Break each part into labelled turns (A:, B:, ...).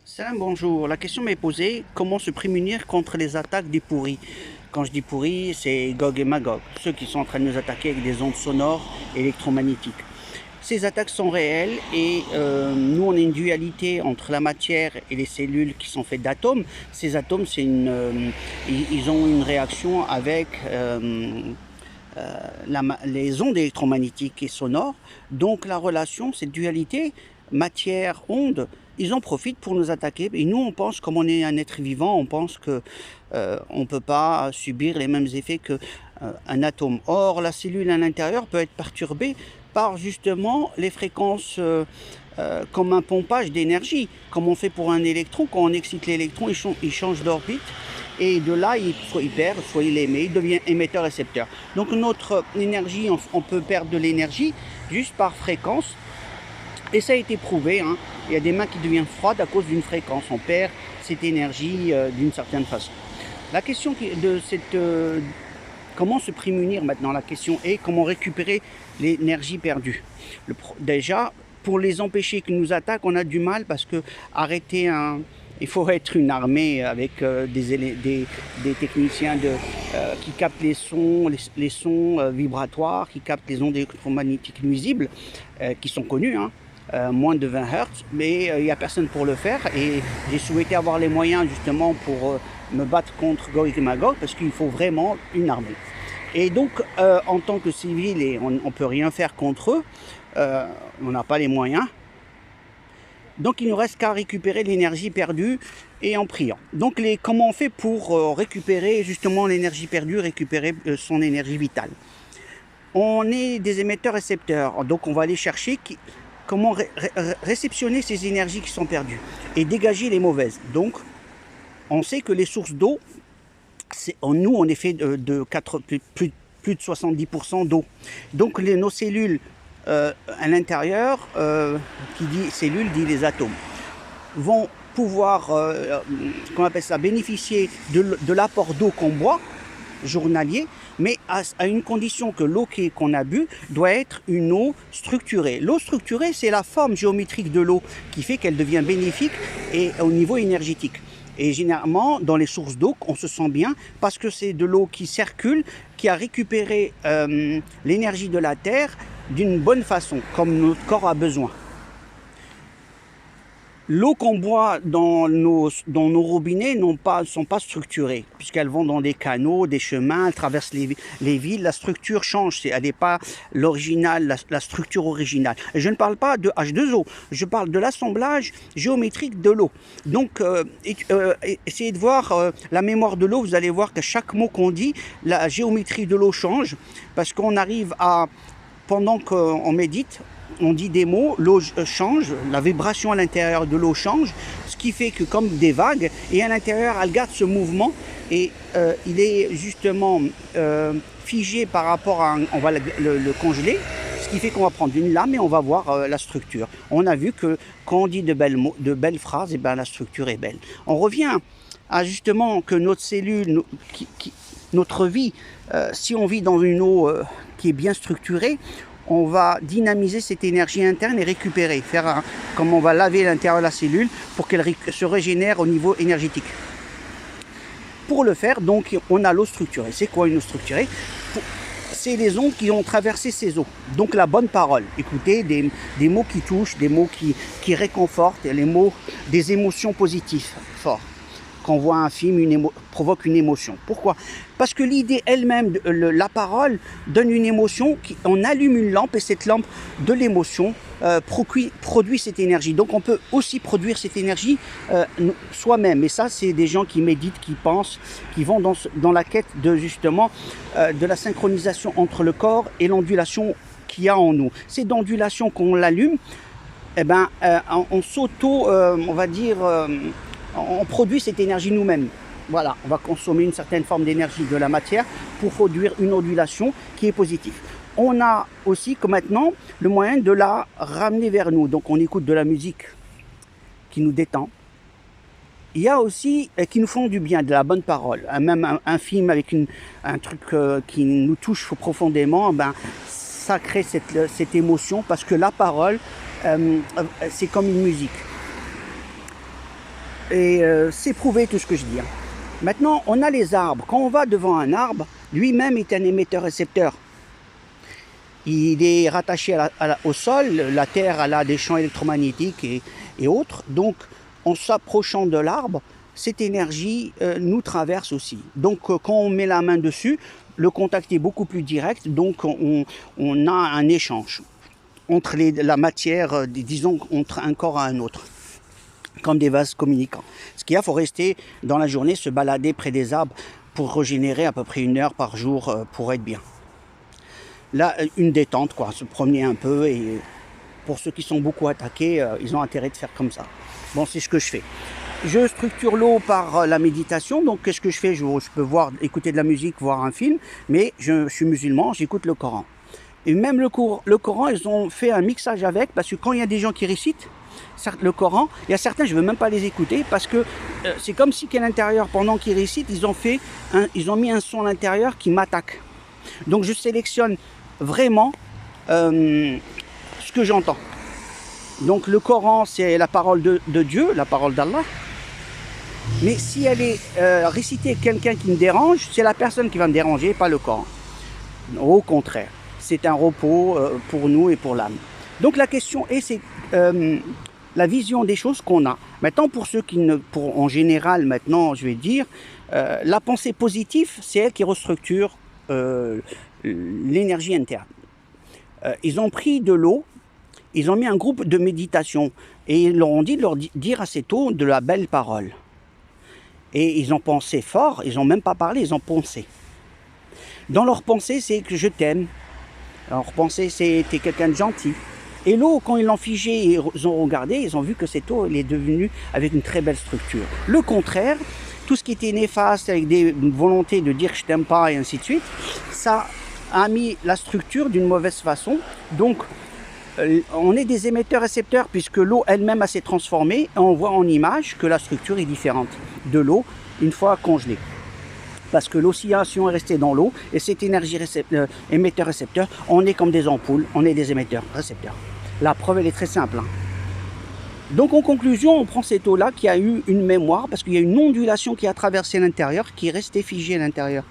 A: Salam, bonjour. La question m'est posée, comment se prémunir contre les attaques des pourris? Quand je dis pourris, c'est Gog et Magog, ceux qui sont en train de nous attaquer avec des ondes sonores électromagnétiques. Ces attaques sont réelles et nous, on a une dualité entre la matière et les cellules qui sont faites d'atomes. Ces atomes, ils ont une réaction avec les ondes électromagnétiques et sonores. Donc la relation, cette dualité, matière-onde, ils en profitent pour nous attaquer. Et nous, on pense, comme on est un être vivant, on pense que on ne peut pas subir les mêmes effets qu'un atome. Or, la cellule à l'intérieur peut être perturbée par justement les fréquences comme un pompage d'énergie, comme on fait pour un électron. Quand on excite l'électron, il change d'orbite. Et de là, soit il perd, soit il émet, il devient émetteur-récepteur. Donc notre énergie, on peut perdre de l'énergie juste par fréquence. Et ça a été prouvé, hein. Il y a des mains qui deviennent froides à cause d'une fréquence. On perd cette énergie d'une certaine façon. La question de comment se prémunir maintenant, la question est comment récupérer l'énergie perdue. Déjà, pour les empêcher qu'ils nous attaquent, on a du mal parce que arrêter il faut être une armée avec des techniciens qui captent les sons vibratoires, qui captent les ondes électromagnétiques nuisibles, qui sont connus, hein, moins de 20 Hz, mais il n'y a personne pour le faire. Et j'ai souhaité avoir les moyens justement pour me battre contre Gog et Magog, parce qu'il faut vraiment une armée. Et donc, en tant que civil, et on ne peut rien faire contre eux, on n'a pas les moyens. Donc il ne nous reste qu'à récupérer l'énergie perdue et en priant. Donc comment on fait pour récupérer justement l'énergie perdue, récupérer son énergie vitale? On est des émetteurs-récepteurs, donc on va aller chercher comment réceptionner ces énergies qui sont perdues et dégager les mauvaises. Donc on sait que les sources d'eau, nous on est fait plus de 70% d'eau. Donc nos cellules à l'intérieur, qui dit cellule dit les atomes, vont pouvoir, qu'on appelle ça, bénéficier de l'apport d'eau qu'on boit, journalier, mais à une condition que l'eau qu'on a bu doit être une eau structurée. L'eau structurée, c'est la forme géométrique de l'eau qui fait qu'elle devient bénéfique et au niveau énergétique. Et généralement, dans les sources d'eau, on se sent bien parce que c'est de l'eau qui circule, qui a récupéré l'énergie de la terre d'une bonne façon, comme notre corps a besoin. L'eau qu'on boit dans nos robinets ne sont pas structurées, puisqu'elles vont dans des canaux, des chemins, elles traversent les villes. La structure change, elle n'est pas l'original, la structure originale. Et je ne parle pas de H2O, je parle de l'assemblage géométrique de l'eau. Donc, essayez de voir la mémoire de l'eau, vous allez voir qu'à chaque mot qu'on dit, la géométrie de l'eau change, parce qu'on arrive à, pendant qu'on médite, on dit des mots, l'eau change, la vibration à l'intérieur de l'eau change, ce qui fait que comme des vagues, et à l'intérieur elle garde ce mouvement et il est justement figé par rapport à, on va le congeler, ce qui fait qu'on va prendre une lame et on va voir la structure. On a vu que quand on dit de belles phrases, et ben la structure est belle. On revient à justement que notre cellule, notre vie, si on vit dans une eau qui est bien structurée, on va dynamiser cette énergie interne et récupérer, comme on va laver l'intérieur de la cellule pour qu'elle se régénère au niveau énergétique. Pour le faire, donc, on a l'eau structurée. C'est quoi une eau structurée? C'est les ondes qui ont traversé ces eaux. Donc la bonne parole. Écoutez, des mots qui touchent, des mots qui réconfortent, les mots, des émotions positives, forts. Quand on voit un film, provoque une émotion. Pourquoi? Parce que l'idée elle-même, la parole, donne une émotion, on allume une lampe et cette lampe de l'émotion produit cette énergie. Donc on peut aussi produire cette énergie soi-même. Et ça, c'est des gens qui méditent, qui pensent, qui vont dans la quête de justement de la synchronisation entre le corps et l'ondulation qu'il y a en nous. C'est d'ondulation qu'on l'allume, eh ben, on on va dire... on produit cette énergie nous-mêmes. Voilà, on va consommer une certaine forme d'énergie de la matière pour produire une ondulation qui est positive. On a aussi que maintenant le moyen de la ramener vers nous. Donc on écoute de la musique qui nous détend. Il y a aussi qui nous font du bien, de la bonne parole. Même un film avec un truc qui nous touche profondément, ben, ça crée cette émotion parce que la parole, c'est comme une musique. Et c'est prouvé tout ce que je dis. Maintenant, on a les arbres. Quand on va devant un arbre, lui-même est un émetteur-récepteur. Il est rattaché au sol, la terre elle a des champs électromagnétiques et autres. Donc, en s'approchant de l'arbre, cette énergie nous traverse aussi. Donc, quand on met la main dessus, le contact est beaucoup plus direct. Donc, on a un échange entre la matière, disons, entre un corps et un autre, comme des vases communicants. Ce qu'il y a, il faut rester dans la journée, se balader près des arbres pour régénérer à peu près 1 heure par jour pour être bien. Là, une détente, quoi, se promener un peu, et pour ceux qui sont beaucoup attaqués, ils ont intérêt de faire comme ça. Bon, c'est ce que je fais. Je structure l'eau par la méditation, donc qu'est-ce que je fais? Je peux écouter de la musique, voir un film, mais je suis musulman, j'écoute le Coran. Et même le Coran, ils ont fait un mixage avec, parce que quand il y a des gens qui récitent le Coran, il y a certains, je ne veux même pas les écouter, parce que c'est comme si qu'à l'intérieur, pendant qu'ils récitent, ils ont mis un son à l'intérieur qui m'attaque. Donc je sélectionne vraiment ce que j'entends. Donc le Coran, c'est la parole de Dieu, la parole d'Allah. Mais si elle est récitée quelqu'un qui me dérange, c'est la personne qui va me déranger, pas le Coran. Au contraire, c'est un repos pour nous et pour l'âme. Donc la question est, c'est la vision des choses qu'on a. Maintenant, pour ceux qui en général, maintenant, je vais dire, la pensée positive, c'est elle qui restructure l'énergie interne. Ils ont pris de l'eau, ils ont mis un groupe de méditation et ils leur ont dit de leur dire à cette eau de la belle parole. Et ils ont pensé fort, ils n'ont même pas parlé, ils ont pensé. Dans leur pensée, c'est que je t'aime. Leur pensée, c'est t'es quelqu'un de gentil. Et l'eau, quand ils l'ont figée et ils ont regardé, ils ont vu que cette eau, elle est devenue avec une très belle structure. Le contraire, tout ce qui était néfaste avec des volontés de dire que je t'aime pas et ainsi de suite, ça a mis la structure d'une mauvaise façon. Donc, on est des émetteurs-récepteurs puisque l'eau elle-même s'est transformée et on voit en image que la structure est différente de l'eau une fois congelée. Parce que l'oscillation est restée dans l'eau et cette énergie émetteur-récepteur, on est comme des ampoules, on est des émetteurs-récepteurs. La preuve, elle est très simple. Donc en conclusion, on prend cette eau-là qui a eu une mémoire parce qu'il y a une ondulation qui a traversé l'intérieur, qui est restée figée à l'intérieur.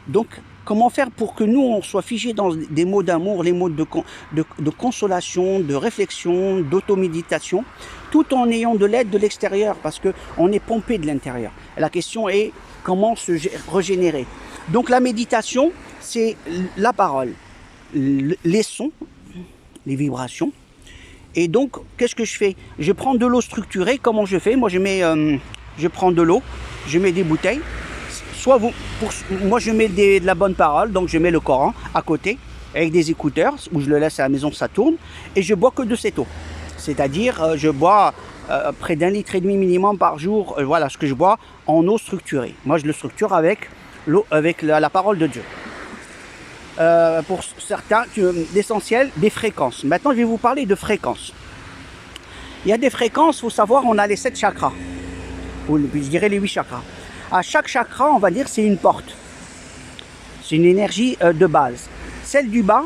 A: Donc, comment faire pour que nous, on soit figés dans des mots d'amour, les mots de consolation, de réflexion, d'automéditation, tout en ayant de l'aide de l'extérieur, parce qu'on est pompé de l'intérieur. La question est comment se régénérer. Donc la méditation, c'est la parole, les sons, les vibrations. Et donc, qu'est-ce que je fais? Je prends de l'eau structurée. Comment je fais? Moi, je prends de l'eau, je mets des bouteilles. Moi je mets de la bonne parole, donc je mets le Coran à côté avec des écouteurs où je le laisse à la maison, ça tourne et je bois que de cette eau. C'est-à-dire je bois près d'1,5 litre minimum par jour, voilà ce que je bois en eau structurée. Moi je le structure avec l'eau, avec la parole de Dieu. Pour certains, l'essentiel des fréquences. Maintenant je vais vous parler de fréquences. Il y a des fréquences, il faut savoir, on a les 7 chakras, ou je dirais les 8 chakras. À chaque chakra, on va dire, c'est une porte. C'est une énergie de base. Celle du bas,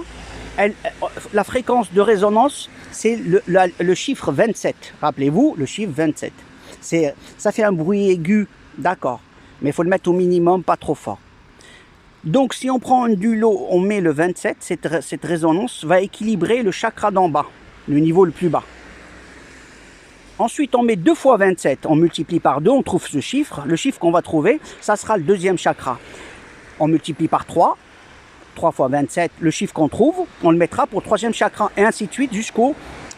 A: la fréquence de résonance, c'est le chiffre 27. Rappelez-vous, le chiffre 27. Ça fait un bruit aigu, d'accord. Mais il faut le mettre au minimum, pas trop fort. Donc, si on prend du lot, on met le 27, cette résonance va équilibrer le chakra d'en bas, le niveau le plus bas. Ensuite, on met 2 fois 27, on multiplie par 2, on trouve ce chiffre. Le chiffre qu'on va trouver, ça sera le deuxième chakra. On multiplie par 3, 3 fois 27, le chiffre qu'on trouve, on le mettra pour le troisième chakra, et ainsi de suite jusqu'au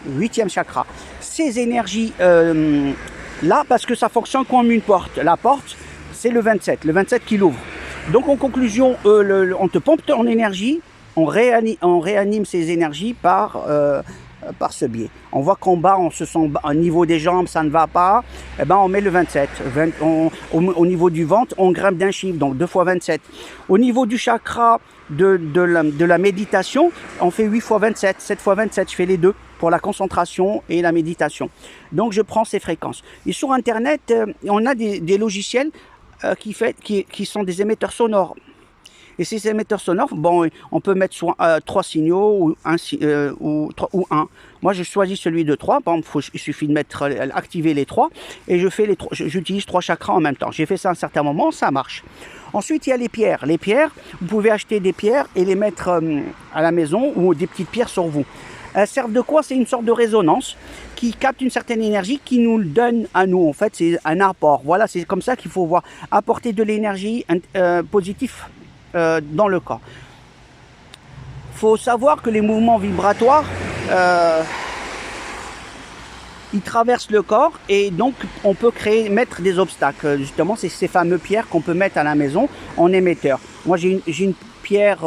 A: 8e chakra. Ces énergies-là, parce que ça fonctionne comme une porte. La porte, c'est le 27 qui l'ouvre. Donc en conclusion, on te pompe en énergie, on réanime ces énergies par ce biais. On voit qu'en bas, on se sent au niveau des jambes, ça ne va pas, et ben on met le 27. Au niveau du ventre, on grimpe d'un chiffre, donc 2 fois 27. Au niveau du chakra de la méditation, on fait 8 fois 27, 7 fois 27, je fais les deux pour la concentration et la méditation. Donc je prends ces fréquences. Et sur Internet, on a des logiciels qui sont des émetteurs sonores. Et ces émetteurs sonores, bon, on peut mettre soit 3 signaux ou un. Moi, je choisis celui de 3. Par exemple, il suffit de mettre, activer les 3 et j'utilise 3 chakras en même temps. J'ai fait ça à un certain moment, ça marche. Ensuite, il y a les pierres. Les pierres, vous pouvez acheter des pierres et les mettre à la maison ou des petites pierres sur vous. Elles servent de quoi? C'est une sorte de résonance qui capte une certaine énergie qui nous le donne à nous. En fait, c'est un apport. Voilà, c'est comme ça qu'il faut voir. Apporter de l'énergie positive dans le corps. Il faut savoir que les mouvements vibratoires, ils traversent le corps et donc on peut mettre des obstacles. Justement, c'est ces fameuses pierres qu'on peut mettre à la maison en émetteur. Moi, j'ai une pierre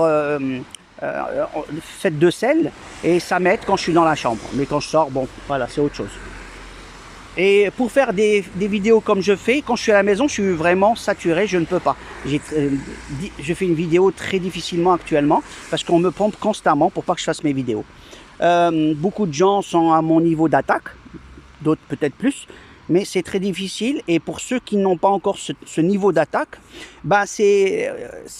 A: faite de sel et ça m'aide quand je suis dans la chambre. Mais quand je sors, bon, voilà, c'est autre chose. Et pour faire des vidéos comme je fais, quand je suis à la maison, je suis vraiment saturé, je ne peux pas. Je fais une vidéo très difficilement actuellement parce qu'on me pompe constamment pour pas que je fasse mes vidéos. Beaucoup de gens sont à mon niveau d'attaque, d'autres peut-être plus, mais c'est très difficile. Et pour ceux qui n'ont pas encore ce niveau d'attaque, bah c'est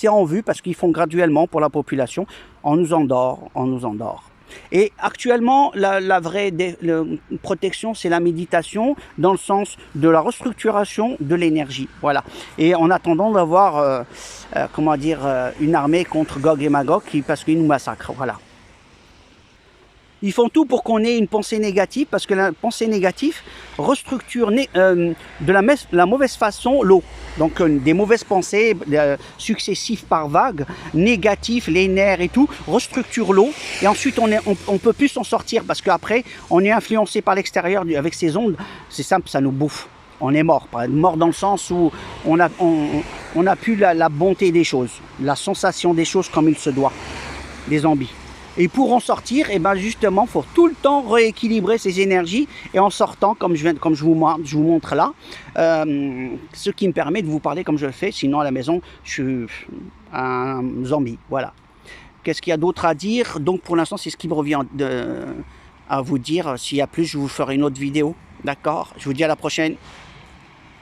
A: en vue parce qu'ils font graduellement pour la population. On nous endort, on nous endort. Et actuellement, la vraie protection, c'est la méditation dans le sens de la restructuration de l'énergie. Voilà. Et en attendant d'avoir, comment dire, une armée contre Gog et Magog parce qu'ils nous massacrent. Voilà. Ils font tout pour qu'on ait une pensée négative parce que la pensée négative restructure de la mauvaise façon l'eau. Donc des mauvaises pensées successives par vagues, négatives, les nerfs et tout, restructure l'eau. Et ensuite on peut plus s'en sortir parce qu'après on est influencé par l'extérieur avec ces ondes. C'est simple, ça nous bouffe. On est mort. Mort dans le sens où on a plus la bonté des choses, la sensation des choses comme il se doit, des zombies. Et pour en sortir, et ben justement, il faut tout le temps rééquilibrer ses énergies. Et en sortant, comme je vous montre là, ce qui me permet de vous parler comme je le fais. Sinon, à la maison, je suis un zombie. Voilà. Qu'est-ce qu'il y a d'autre à dire? Donc, pour l'instant, c'est ce qui me revient à vous dire. S'il y a plus, je vous ferai une autre vidéo. D'accord? Je vous dis à la prochaine.